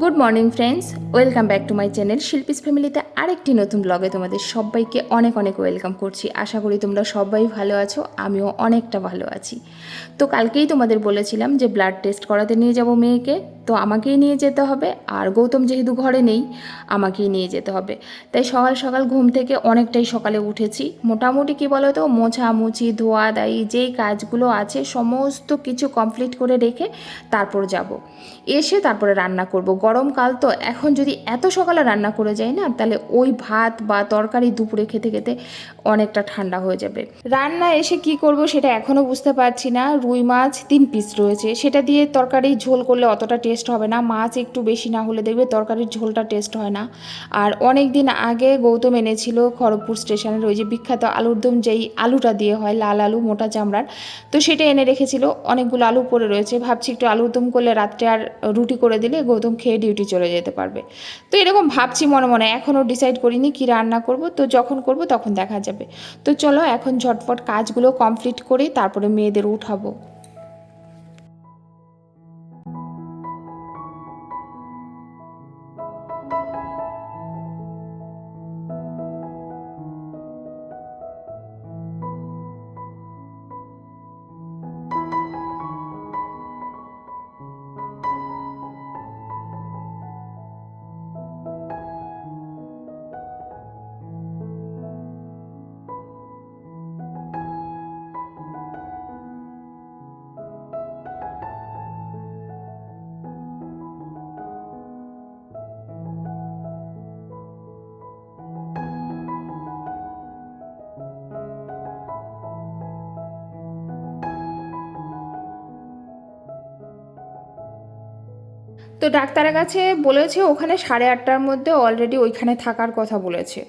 Good morning friends, welcome back to my channel Shilpi's ফ্যামিলিতে আরেকটি নতুন ব্লগে তোমাদের সবাইকে অনেক অনেক ওয়েলকাম করছি। আশা করি তোমরা সবাই ভালো আছো, আমিও অনেকটা ভালো আছি। তো কালকেই তোমাদের বলেছিলাম যে ব্লাড টেস্ট করাতে নিয়ে যাব মেয়েকে, তো আমাকেই নিয়ে যেতে হবে। আর গৌতম যেহেতু ঘরে নেই, আমাকেই নিয়ে যেতে হবে। তাই সকাল সকাল ঘুম থেকে অনেকটাই সকালে উঠেছি। মোটামুটি কী বলো তো, মোছামুছি ধোয়া দায়ী যেই কাজগুলো আছে সমস্ত কিছু কমপ্লিট করে রেখে তারপর যাব। এসে তারপরে রান্না করব। গরমকাল তো, এখন যদি এত সকালে রান্না করে যাই না, তাহলে ওই ভাত বা তরকারি দুপুরে খেতে খেতে অনেকটা ঠান্ডা হয়ে যাবে। রান্না এসে কি করব সেটা এখনও বুঝতে পারছি না। রুই মাছ 3 পিস রয়েছে, সেটা দিয়ে তরকারি ঝোল করলে অতটা টেস্ট হবে না। মাছ একটু বেশি না হলে দেখবে তরকারির ঝোলটা টেস্ট হয় না। আর অনেক দিন আগে গৌতম এনেছিল খড়গপুর স্টেশনের ওই যে বিখ্যাত আলুর দম, যেই আলুটা দিয়ে হয়, লাল আলু মোটা চামড়ার, তো সেটা এনে রেখেছিল। অনেকগুলো আলু পড়ে রয়েছে, ভাবছি একটু আলুর দম করলে রাত্রে আর রুটি করে দিলে গৌতম খেয়ে ডিউটি চলে যেতে পারবে। তো এরকম ভাবছি মনে মনে, এখনও ডিসাইড করিনি কি রান্না করব, তো যখন করব তখন দেখা যাবে। তো চলো এখন ঝটপট কাজগুলো কমপ্লিট করি, তারপরে মেয়েদের উঠাবো। তো ডাক্তারের কাছে বলেছে ওখানে 8:30টার মধ্যে অলরেডি ওইখানে থাকার কথা বলেছে।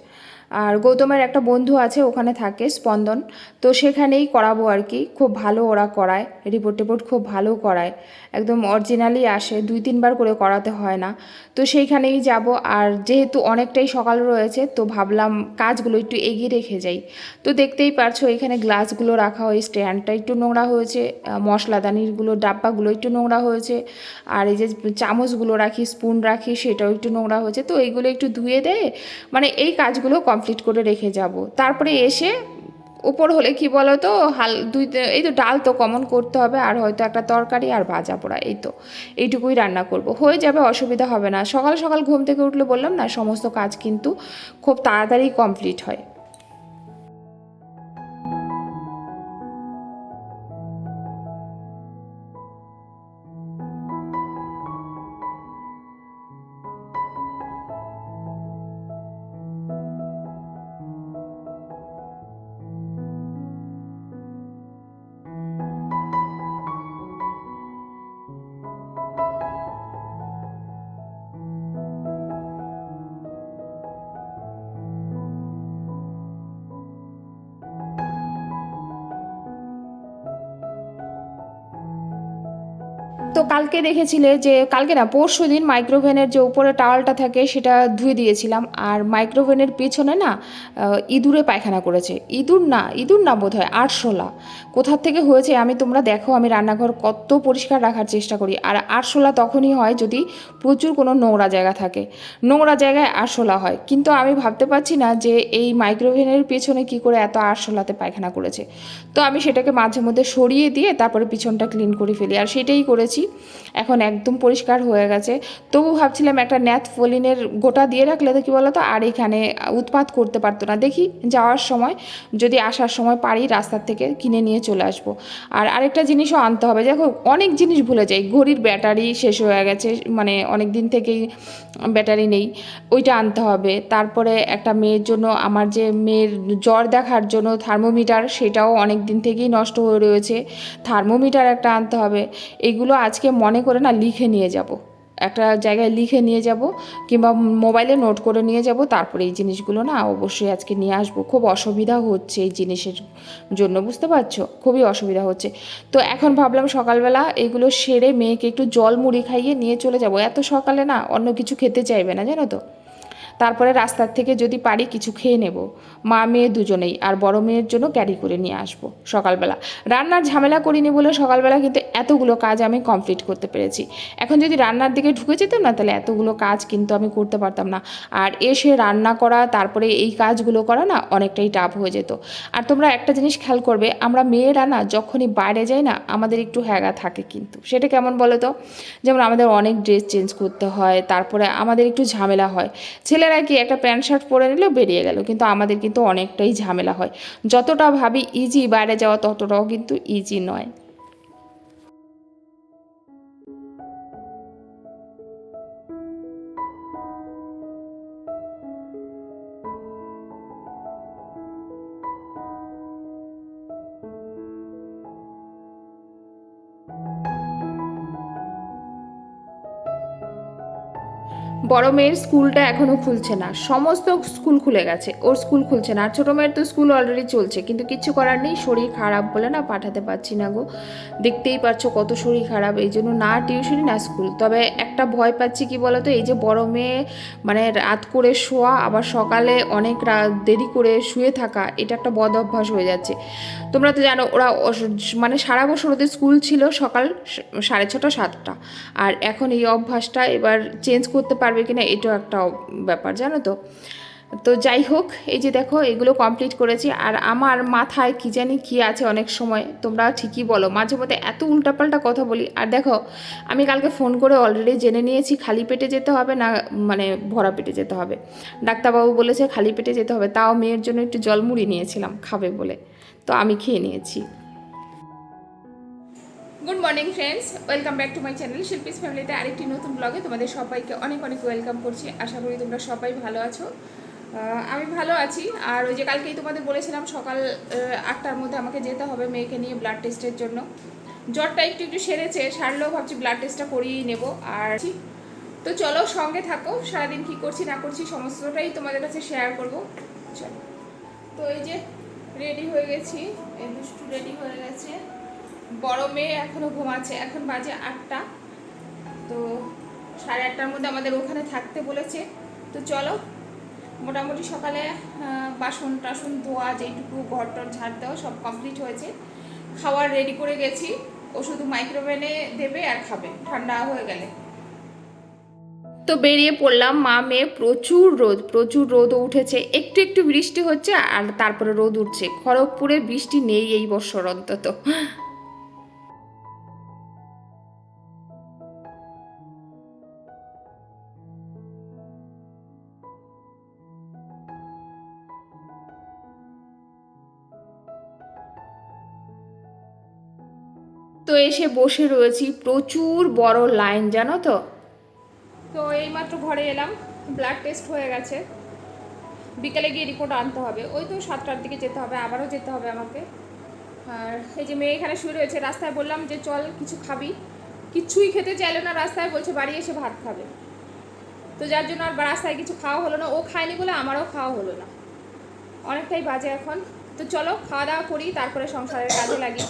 আর গৌতমের একটা বন্ধু আছে ওখানে থাকে, স্পন্দন, তো সেখানেই করাবো আর কি। খুব ভালো ওরা করায়, রিপোর্ট টিপোর্ট খুব ভালো করায়, একদম অরিজিনালি আসে, 2-3 বার করে করাতে হয় না। তো সেইখানেই যাব। আর যেহেতু অনেকটাই সকাল রয়েছে, তো ভাবলাম কাজগুলো একটু এগিয়ে রেখে যাই। তো দেখতেই পারছো এখানে গ্লাসগুলো রাখা, ওই স্ট্যান্ডটা একটু নোংরা হয়েছে, মশলাদানিগুলো ডাব্বাগুলো একটু নোংরা হয়েছে, আর এই যে চামচগুলো রাখি, স্পুন রাখি, সেটাও একটু নোংরা হয়েছে। তো এইগুলো একটু ধুয়ে দেয়, মানে এই কাজগুলো কমপ্লিট করে রেখে যাব। তারপরে এসে উপর হলে কি বলো তো, এই তো ডাল তো কমন করতে হবে, আর হয়তো একটা তরকারি আর ভাজা পোড়া, এই তো এইটুকুই রান্না করব, হয়ে যাবে, অসুবিধা হবে না। সকাল সকাল ঘুম থেকে উঠলে বললাম না, সমস্ত কাজ কিন্তু খুব তাড়াতাড়ি কমপ্লিট হয়। তো কালকে দেখেছিলে যে, কালকে না পরশু দিন মাইক্রোওভেনের যে উপরে টাওয়ালটা থাকে সেটা ধুয়ে দিয়েছিলাম। আর মাইক্রোওভেনের পেছনে না ইঁদুরে পায়খানা করেছে। ইঁদুর না বোধ হয় আরশোলা, কোথার থেকে হয়েছে আমি, তোমরা দেখো আমি রান্নাঘর কত পরিষ্কার রাখার চেষ্টা করি। আর আরশোলা তখনই হয় যদি প্রচুর কোনো নোংরা জায়গা থাকে, নোংরা জায়গায় আরশোলা হয়। কিন্তু আমি ভাবতে পারছি না যে এই মাইক্রোওভেনের পেছনে কি করে এত আরশোলাতে পায়খানা করেছে। তো আমি সেটাকে মাঝে মধ্যে সরিয়ে দিয়ে তারপরে পিছনটা ক্লিন করে ফেলি, আর সেটাই করেছি। এখন একদম পরিষ্কার হয়ে গেছে। তবু ভাবছিলাম একটা ন্যাথফলিনের গোটা দিয়ে রাখলে তো কী বলো তো, আর এখানে উৎপাত করতে পারতো না। দেখি যাওয়ার সময় যদি আসার সময় পারি রাস্তার থেকে কিনে নিয়ে চলে আসবো। আর আরেকটা জিনিসও আনতে হবে, দেখো অনেক জিনিস ভুলে যাই। ঘড়ির ব্যাটারি শেষ হয়ে গেছে, মানে অনেক দিন থেকেই ব্যাটারি নেই, ওইটা আনতে হবে। তারপরে একটা মেয়ের জন্য, আমার যে মেয়ের জ্বর দেখার জন্য থার্মোমিটার, সেটাও অনেক দিন থেকেই নষ্ট হয়ে রয়েছে, থার্মোমিটার একটা আনতে হবে। এগুলো আজকে মনে করে না লিখে নিয়ে যাব, একটা জায়গায় লিখে নিয়ে যাব, কিংবা মোবাইলে নোট করে নিয়ে যাব। তারপরে এই জিনিসগুলো না অবশ্যই আজকে নিয়ে আসবো। খুব অসুবিধা হচ্ছে এই জিনিসের জন্য, বুঝতে পারছো, খুবই অসুবিধা হচ্ছে। তো এখন ভাবলাম সকালবেলা এগুলো সেরে মেয়েকে একটু জল মুড়ি খাইয়ে নিয়ে চলে যাব। এত সকালে না অন্য কিছু খেতে চাইবে না, জানো তো। তারপরে রাস্তার থেকে যদি পারি কিছু খেয়ে নেব, মা মেয়ে দুজনেই। আর বড় মেয়ের জন্য ক্যারি করে নিয়ে আসবো সকালবেলা। রান্নার ঝামেলা করিনি বলে সকালবেলা কিন্তু এতগুলো কাজ আমি কমপ্লিট করতে পেরেছি। এখন যদি রান্নার দিকে ঢুকে যেতাম না, তাহলে এতগুলো কাজ কিন্তু আমি করতে পারতাম না। আর এসে রান্না করা, তারপরে এই কাজগুলো করা না অনেকটাই টাফ হয়ে যেত। আর তোমরা একটা জিনিস খেয়াল করবে, আমরা মেয়েরা না যখনই বাইরে যাই না, আমাদের একটু হ্যাগা থাকে, কিন্তু সেটা কেমন বলো তো? যেমন আমাদের অনেক ড্রেস চেঞ্জ করতে হয়, তারপরে আমাদের একটু ঝামেলা হয়। ছেলেরা কি একটা প্যান্ট শার্ট পরে নিল, বেরিয়ে গেল, কিন্তু আমাদের কিন্তু অনেকটাই ঝামেলা হয়। যতটা ভাবি ইজি বাইরে যাওয়া, ততটাও কিন্তু ইজি নয়। বড় মেয়ের স্কুলটা এখনও খুলছে না, সমস্ত স্কুল খুলে গেছে, ওর স্কুল খুলছে না। আর ছোটো মেয়ের তো স্কুল অলরেডি চলছে, কিন্তু কিচ্ছু করার নেই, শরীর খারাপ বলে না পাঠাতে পারছি না গো। দেখতেই পারছো কত শরীর খারাপ, এই জন্য না টিউশনি না স্কুল। তবে একটা ভয় পাচ্ছি কি বলো তো, এই যে বড় মেয়ে মানে রাত করে শোয়া, আবার সকালে অনেক দেরি করে শুয়ে থাকা, এটা একটা বদ অভ্যাস হয়ে যাচ্ছে। তোমরা তো জানো ওরা মানে সারা বছর ওদের স্কুল ছিল সকাল 6:30 7টা, আর এখন এই অভ্যাসটা এবার চেঞ্জ করতে পারবে কিনা এটাও একটা ব্যাপার, জানো তো। তো যাই হোক, এই যে দেখো এগুলো কমপ্লিট করেছি। আর আমার মাথায় কী জানি কী আছে, অনেক সময় তোমরা ঠিকই বলো, মাঝে মধ্যে এত উল্টাপাল্টা কথা বলি। আর দেখো, আমি কালকে ফোন করে অলরেডি জেনে নিয়েছি খালি পেটে যেতে হবে না মানে ভরা পেটে যেতে হবে। ডাক্তারবাবু বলেছে খালি পেটে যেতে হবে, তাও মেয়ের জন্য একটু জলমুড়ি নিয়েছিলাম খাবে বলে, তো আমি খেয়ে নিয়েছি। Good morning friends, welcome back to my channel Shilpi's ফ্যামিলিতে আরেকটি নতুন ব্লগে তোমাদের সবাইকে অনেক অনেক ওয়েলকাম করছি। আশা করি তোমরা সবাই ভালো আছো, আমি ভালো আছি। আর ওই যে কালকেই তোমাদের বলেছিলাম সকাল 8টার মধ্যে আমাকে যেতে হবে মেয়েকে নিয়ে ব্লাড টেস্টের জন্য। জ্বরটা একটু একটু সেরেছে, সারলেও ভাবছি ব্লাড টেস্টটা করিয়েই নেব। আর তো চলো সঙ্গে থাকো, সারাদিন কী করছি না করছি সমস্তটাই তোমাদের কাছে শেয়ার করবো। চলো, তো এই যে রেডি হয়ে গেছি, এই দুষ্টু রেডি হয়ে গেছে। বড় মেয়ে এখনও ঘুমাচ্ছে, এখন বাজে 8টা, তো 8:30টার মধ্যে আমাদের ওখানে থাকতে বলেছে। তো চলো, মোটামুটি সকালে বাসন টাসন ধোয়া, যেইটুকু ঘর টর ঝাড় দেওয়া সব কমপ্লিট হয়েছে। খাওয়ার রেডি করে গেছি, ও শুধু মাইক্রোওভেনে দেবে আর খাবে ঠান্ডা হয়ে গেলে। তো বেরিয়ে পড়লাম মা মেয়ে। প্রচুর রোদ উঠেছে, একটু একটু বৃষ্টি হচ্ছে আর তারপরে রোদ উঠছে। খড়গপুরে বৃষ্টি নেই এই বছর অন্তত। তো এসে বসে রয়েছি, প্রচুর বড় লাইন, জানো তো। তো এইমাত্র ঘরে এলাম, ব্লাড টেস্ট হয়ে গেছে, বিকেলে গিয়ে রিপোর্ট আনতে হবে। ওই তো 7টার দিকে যেতে হবে, আবারও যেতে হবে আমাকে। আর এই যে মেয়ে এখানে শুয়ে রয়েছে, রাস্তায় বললাম যে চল কিছু খাবি, কিচ্ছুই খেতে চাইলো না, রাস্তায় বলছে বাড়ি এসে ভাত খাবে। তো যার জন্য আর রাস্তায় কিছু খাওয়া হলো না, ও খায়নি বলে আমারও খাওয়া হলো না। অনেকটাই বাজে এখন। তো চলো খাওয়া দাওয়া করি, তারপরে সংসারের কাজে লাগি।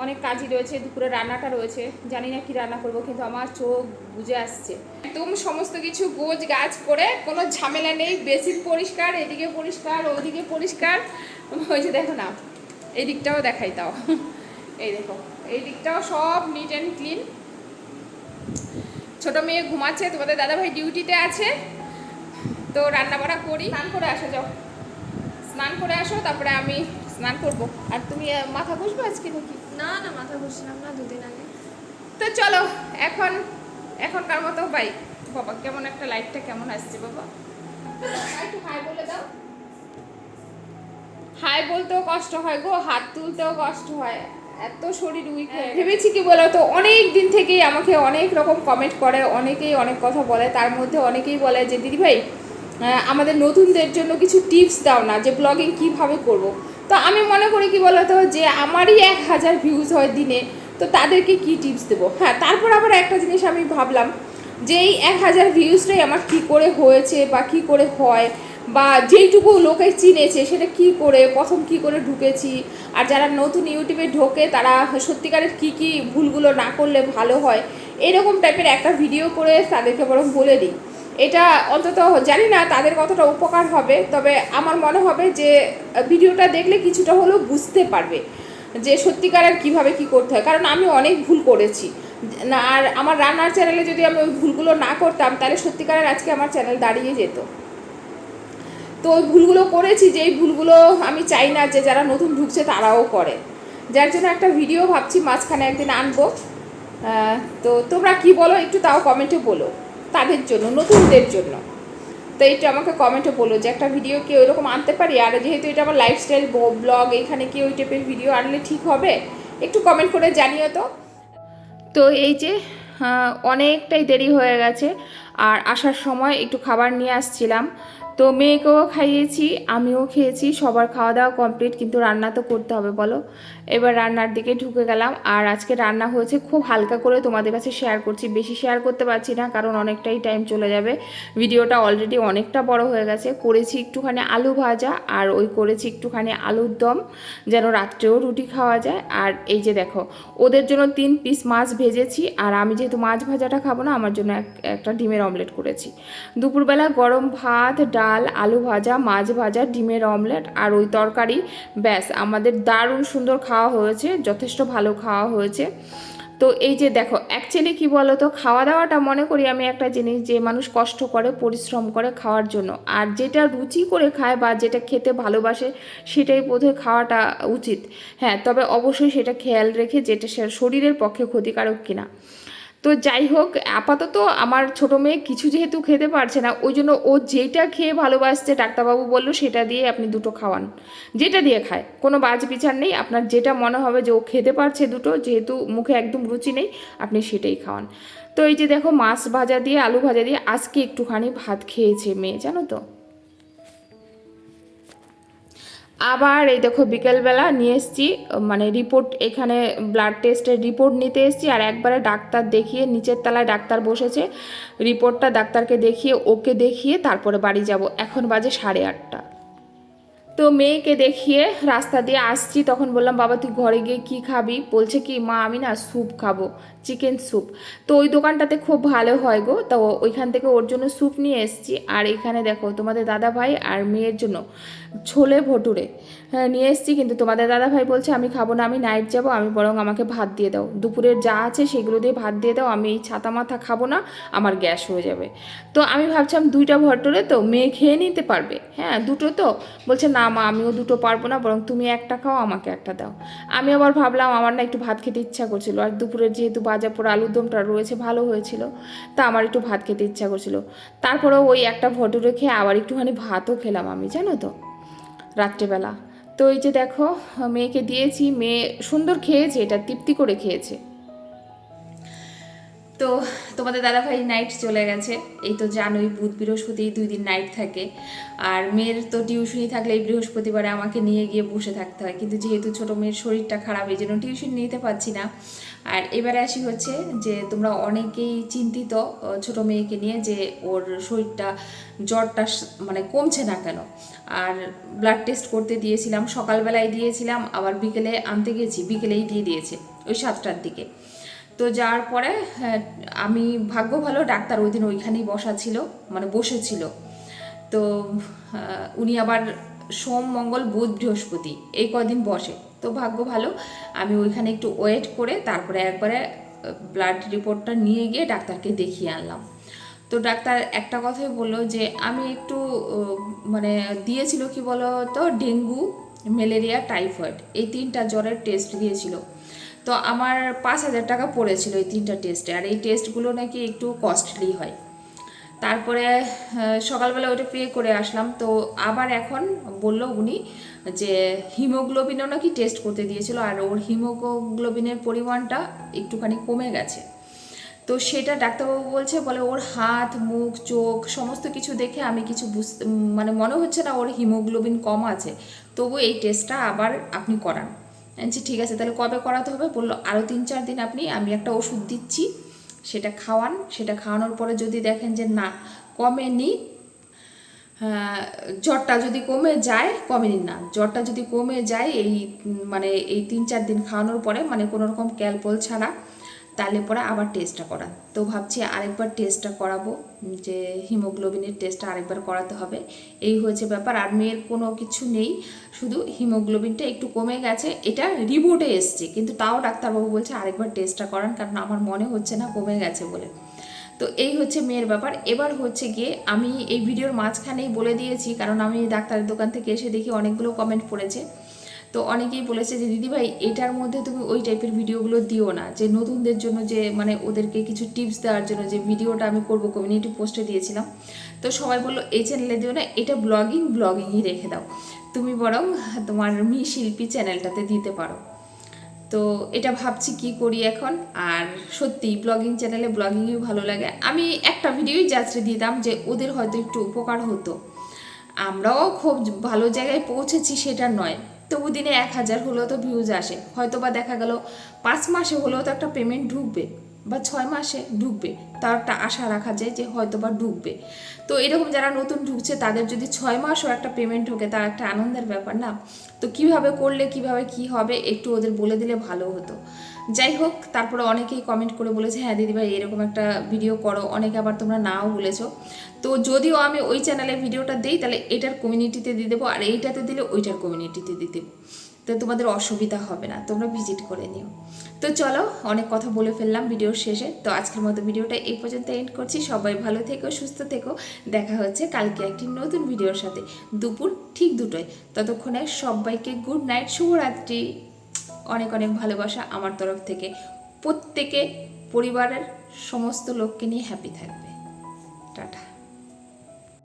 অনেক কাজই রয়েছে, দুপুরে রান্নাটা রয়েছে, জানি না কি রান্না করব, কিন্তু আমার চোখ বুঝে আসছে। একদম সমস্ত কিছু গোছ গাছ করে, কোনো ঝামেলা নেই, বেসিন পরিষ্কার, এদিকে পরিষ্কার ওদিকে পরিষ্কার। ওই যে দেখো না, এই দিকটাও দেখাই তাও, এই দেখো এই দিকটাও সব নিট অ্যান্ড ক্লিন। ছোটো মেয়ে ঘুমাচ্ছে, তোমাদের দাদাভাই ডিউটিতে আছে। তো রান্না বাড়া করি, স্নান করে আসো, যাও স্নান করে আসো, তারপরে আমি স্নান করবো। আর তুমি মাথা ঘষবে আজকে নাকি? না না, মাথা ঘষলাম না, 2 দিন আগে। তো চলো এখনকার মতো বাই। বাবা কেমন একটা লাইটটা কেমন আসছে বাবা, একটু হাই বলে দাও। হাই বলতেও কষ্ট হয় গো, হাত তুলতেও কষ্ট হয়, এত শরীর উইক হয়ে ভেবেছি কি বলো তো, অনেক দিন থেকেই আমাকে অনেক রকম কমেন্ট করে, অনেকেই অনেক কথা বলে। তার মধ্যে অনেকেই বলে যে দিদিভাই আমাদের নতুনদের জন্য কিছু টিপস দাও না, যে ব্লগিং কিভাবে করব। তো আমি মনে করি কি বলো তো, যে আমারই 1000 ভিউজ হয় দিনে, তো তাদেরকে কি টিপস দেবো। হ্যাঁ, তারপর আবার একটা জিনিস আমি ভাবলাম যে এই 1000 ভিউজটাই আমার কী করে হয়েছে বা কী করে হয়, বা যেইটুকু লোকে চিনেছে সেটা কি করে, প্রথম কি করে ঢুকেছি। আর যারা নতুন ইউটিউবে ঢোকে তারা সত্যিকারের কি কি ভুলগুলো না করলে ভালো হয়, এরকম টাইপের একটা ভিডিও করে তাদেরকে বরং বলে দিই। এটা অন্তত জানি না তাদের কতটা উপকার হবে, তবে আমার মনে হবে যে ভিডিওটা দেখলে কিছুটা হলেও বুঝতে পারবে যে সত্যিকারের কিভাবে কি করতে হয়, কারণ আমি অনেক ভুল করেছি না। আর আমার রান্নার চ্যানেলে যদি আমি ওই ভুলগুলো না করতাম তাহলে সত্যিকারের আজকে আমার চ্যানেল দাঁড়িয়ে যেত। তো ওই ভুলগুলো করেছি, যে এই ভুলগুলো আমি চাই না যে যারা নতুন ঢুকছে তারাও করে, যার জন্য একটা ভিডিও ভাবছি মাঝখানে একদিন আনবো। তো তোমরা কি বলো একটু তাও কমেন্টে বলো, তাদের জন্য, নতুনদের জন্য। তো এইটা আমাকে কমেন্টে বলো যে একটা ভিডিও কি ওইরকম আনতে পারি, আর যেহেতু এটা আমার লাইফস্টাইল ব্লগ, এখানে কি ওই টাইপের ভিডিও আনলে ঠিক হবে, একটু কমেন্ট করে জানিও তো। তো এই যে অনেকটাই দেরি হয়ে গেছে, আর আসার সময় একটু খাবার নিয়ে আসছিলাম, তো মেয়েকেও খাইয়েছি, আমিও খেয়েছি, সবার খাওয়া দাওয়া কমপ্লিট, কিন্তু রান্না তো করতে হবে বলো। এবার রান্নার দিকে ঢুকে গেলাম, আর আজকে রান্না হয়েছে খুব হালকা করে তোমাদের কাছে শেয়ার করছি, বেশি শেয়ার করতে পারছি না কারণ অনেকটাই টাইম চলে যাবে, ভিডিওটা অলরেডি অনেকটা বড় হয়ে গেছে। করেছি একটুখানি আলু ভাজা, আর ওই করেছি একটুখানি আলুর দম, যেন রাত্রেও রুটি খাওয়া যায়। আর এই যে দেখো, ওদের জন্য 3 পিস মাছ ভেজেছি, আর আমি যেহেতু মাছ ভাজাটা খাবো না, আমার জন্য একটা ডিমের অমলেট করেছি। দুপুরবেলা গরম ভাত, ডাল, আলু ভাজা, মাছ ভাজা, ডিমের অমলেট আর ওই তরকারি, ব্যাস আমাদের দারুণ সুন্দর খাওয়া হয়েছে, যথেষ্ট ভালো খাওয়া হয়েছে। তো এই যে দেখো, অ্যাকচুয়ালি কি বলো তো, খাওয়া দাওয়াটা মনে করি আমি একটা জিনিস, যে মানুষ কষ্ট করে পরিশ্রম করে খাওয়ার জন্য, আর যেটা রুচি করে খায় বা যেটা খেতে ভালোবাসে সেটাই বোধহয় খাওয়াটা উচিত। হ্যাঁ, তবে অবশ্যই সেটা খেয়াল রেখে যেটা শরীরের পক্ষে ক্ষতিকারক কিনা। তো যাই হোক, আপাতত আমার ছোটো মেয়ে কিছু যেহেতু খেতে পারছে না, ওই জন্য ও যেটা খেয়ে ভালোবাসছে ডাক্তারবাবু বললো সেটা দিয়ে আপনি দুটো খাওয়ান, যেটা দিয়ে খায় কোনো বাজ বিচার নেই, আপনার যেটা মনে হবে যে ও খেতে পারছে দুটো, যেহেতু মুখে একদম রুচি নেই, আপনি সেটাই খাওয়ান। তো এই যে দেখো, মাছ ভাজা দিয়ে আলু ভাজা দিয়ে আজকে একটুখানি ভাত খেয়েছে মেয়ে, জানো তো। আবার এই দেখো, বিকেলবেলা নিয়ে এসেছি মানে রিপোর্ট, এখানে ব্লাড টেস্টের রিপোর্ট নিতে এসেছি, আর একবারে ডাক্তার দেখিয়ে, নিচের তলায় ডাক্তার বসেছে, রিপোর্টটা ডাক্তারকে দেখিয়ে ওকে দেখিয়ে তারপরে বাড়ি যাব। এখন বাজে 8:30। তো মেয়েকে দেখিয়ে রাস্তা দিয়ে আসছি, তখন বললাম বাবা তুই ঘরে গিয়ে কি খাবি, বলছে কি মা আমি না স্যুপ খাবো, চিকেন স্যুপ। তো ওই দোকানটাতে খুব ভালো হয় গো, তো ওইখান থেকে ওর জন্য স্যুপ নিয়ে এসেছি। আর এখানে দেখো, তোমাদের দাদা ভাই আর মেয়ের জন্য ছোলে ভটুরে নিয়ে এসেছি, কিন্তু তোমাদের দাদা ভাই বলছে আমি খাবো না, আমি নাইট যাব, আমি বরং আমাকে ভাত দিয়ে দাও, দুপুরের যা আছে সেগুলো দিয়ে ভাত দিয়ে দাও, আমি এই ছাতা মাথা খাবো না, আমার গ্যাস হয়ে যাবে। তো আমি ভাবছিলাম 2টা ভটুরে তো মেয়ে খেয়ে নিতে পারবে, হ্যাঁ 2টো তো, বলছে না মা আমিও 2টো পারবো না, বরং তুমি একটা খাও আমাকে একটা দাও। আমি আবার ভাবলাম আমার না একটু ভাত খেতে ইচ্ছা করছিল, আর দুপুরের যেহেতু বাজা পোড়া আলুর দমটা রয়েছে ভালো হয়েছিল, তা আমার একটু ভাত খেতে ইচ্ছা করছিল। তারপরেও ওই একটা ভটুরে খেয়ে আবার একটুখানি ভাতও খেলাম আমি, জানো তো, রাত্রেবেলা। তো এই যে দেখো, মেয়েকে দিয়েছি, মেয়ে সুন্দর খেয়েছে, এটা তৃপ্তি করে খেয়েছে। তো তোমাদের দাদাভাই নাইট চলে গেছে, এই তো জানোই বুধ বৃহস্পতি 2 দিন নাইট থাকে, আর মেয়ের তো টিউশনি থাকলে এই বৃহস্পতিবারে আমাকে নিয়ে গিয়ে বসে থাকতে হয়, কিন্তু যেহেতু ছোটো মেয়ের শরীরটা খারাপ এই জন্য টিউশন নিতে পারছি না। আর এবারে আসি হচ্ছে যে তোমরা অনেকেই চিন্তিত ছোটো মেয়েকে নিয়ে, যে ওর শরীরটা জ্বরটা মানে কমছে না কেন। আর ব্লাড টেস্ট করতে দিয়েছিলাম, সকালবেলায় দিয়েছিলাম, আবার বিকেলে আনতে গেছি, বিকেলেই দিয়ে দিয়েছে ওই 7টার দিকে। তো যাওয়ার পরে আমি ভাগ্য ভালো, ডাক্তার ওই দিন ওইখানেই বসা ছিল, মানে বসেছিল। তো উনি আবার সোম মঙ্গল বুধ বৃহস্পতি এই কদিন বসে, তো ভাগ্য ভালো আমি ওইখানে একটু ওয়েট করে তারপরে একবারে ব্লাড রিপোর্টটা নিয়ে গিয়ে ডাক্তারকে দেখিয়ে আনলাম। তো ডাক্তার একটা কথাই বললো যে আমি একটু মানে দিয়েছিল কি বলো তো, ডেঙ্গু, ম্যালেরিয়া, টাইফয়েড, এই 3টা জ্বরের টেস্ট দিয়েছিল। তো আমার 5,000 টাকা পড়েছিল এই 3টা টেস্টে, আর এই টেস্টগুলো নাকি একটু কস্টলি হয়। তারপরে সকালবেলা ওটা পে করে আসলাম। তো আবার এখন বলল উনি যে হিমোগ্লোবিনও নাকি টেস্ট করতে দিয়েছিল, আর ওর হিমোগ্লোবিনের পরিমাণটা একটুখানি কমে গেছে। তো সেটা ডাক্তারবাবু বলছে, বলে ওর হাত মুখ চোখ সমস্ত কিছু দেখে আমি কিছু বুঝতে মানে মনে হচ্ছে না ওর হিমোগ্লোবিন কম আছে, তবু এই টেস্টটা আবার আপনি করান। আচ্ছা ঠিক আছে, তাহলে কবে করাতে হবে? বললো আরও 3-4 দিন আমি একটা ওষুধ দিচ্ছি, সেটা খাওয়ান, সেটা খাওয়ানোর পরে যদি দেখেন যে না কমেনি, জ্বরটা যদি কমে যায়, কমেনি না, জ্বরটা যদি কমে যায় এই মানে এই 3-4 দিন খাওয়ানোর পরে, মানে কোনো রকম ক্যালপল ছাড়া, তাহলে পরে আবার টেস্টটা করা। তো ভাবছি আরেকবার টেস্টটা করাবো, যে হিমোগ্লোবিনের টেস্টটা আরেকবার করাতে হবে। এই হয়েছে ব্যাপার। আর মেয়ের কোনো কিছু নেই, শুধু হিমোগ্লোবিনটা একটু কমে গেছে, এটা রিপোর্টে এসছে, কিন্তু তাও ডাক্তারবাবু বলছে আরেকবার টেস্টটা করান, কারণ আমার মনে হচ্ছে না কমে গেছে বলে। তো এই হচ্ছে মেয়ের ব্যাপার। এবার হচ্ছে গিয়ে আমি এই ভিডিওর মাঝখানেই বলে দিয়েছি, কারণ আমি ডাক্তারের দোকান থেকে এসে দেখি অনেকগুলো কমেন্ট পড়েছে। তো অনেকেই বলেছে যে দিদিভাই এটার মধ্যে তুমি ওই টাইপের ভিডিওগুলো দিও না, যে নতুনদের জন্য, যে মানে ওদেরকে কিছু টিপস দেওয়ার জন্য যে ভিডিওটা আমি করব, কমিউনিটি পোস্টে দিয়েছিলাম। তো সবাই বললো এই চ্যানেলে দিও না, এটা ব্লগিংই রেখে দাও, তুমি বরং তোমার মি শিল্পী চ্যানেলটাতে দিতে পারো। তো এটা ভাবছি কি করি এখন। আর সত্যি ব্লগিং চ্যানেলে ব্লগিংই ভালো লাগে। আমি একটা ভিডিওই যাত্রী দিতাম যে ওদের হয়তো একটু উপকার হতো, আমরাও খুব ভালো জায়গায় পৌঁছেছি সেটা নয়, তবু দিনে 1000 হলেও তো ভিউজ আসে, হয়তো বা দেখা গেল 5 মাসে হলেও তো একটা পেমেন্ট ঢুকবে, বা 6 মাসে ঢুকবে, তার একটা আশা রাখা যায় যে হয়তো বা ঢুকবে। তো এরকম যারা নতুন ঢুকছে তাদের যদি 6 মাসও একটা পেমেন্ট ঢোকে, তার একটা আনন্দের ব্যাপার না? তো কিভাবে করলে কিভাবে কি হবে একটু ওদের বলে দিলে ভালো হতো। যাই হোক, তারপরে অনেকেই কমেন্ট করে বলেছে হ্যাঁ দিদিভাই এরকম একটা ভিডিও করো, অনেকে আবার তোমরা নাও বলেছো। তো যদিও আমি ওই চ্যানেলে ভিডিওটা দিই, তাহলে এটার কমিউনিটিতে দিয়ে দেবো, আর এইটাতে দিলে ওইটার কমিউনিটিতে দিয়ে দেবো। তো তোমাদের অসুবিধা হবে না, তোমরা ভিজিট করে নিও। তো চলো, অনেক কথা বলে ফেললাম ভিডিওর শেষে। তো আজকের মতো ভিডিওটা এই পর্যন্ত এন্ড করছি। সবাই ভালো থেকো, সুস্থ থেকো। দেখা হচ্ছে কালকে একটি নতুন ভিডিওর সাথে, দুপুর ঠিক 2টোয়। ততক্ষণে সবাইকে গুড নাইট, শুভরাত্রি। অনেক অনেক ভালোবাসা আমার তরফ থেকে। প্রত্যেকে পরিবারের সমস্ত লোককে নিয়ে হ্যাপি থাকবে। টাটা।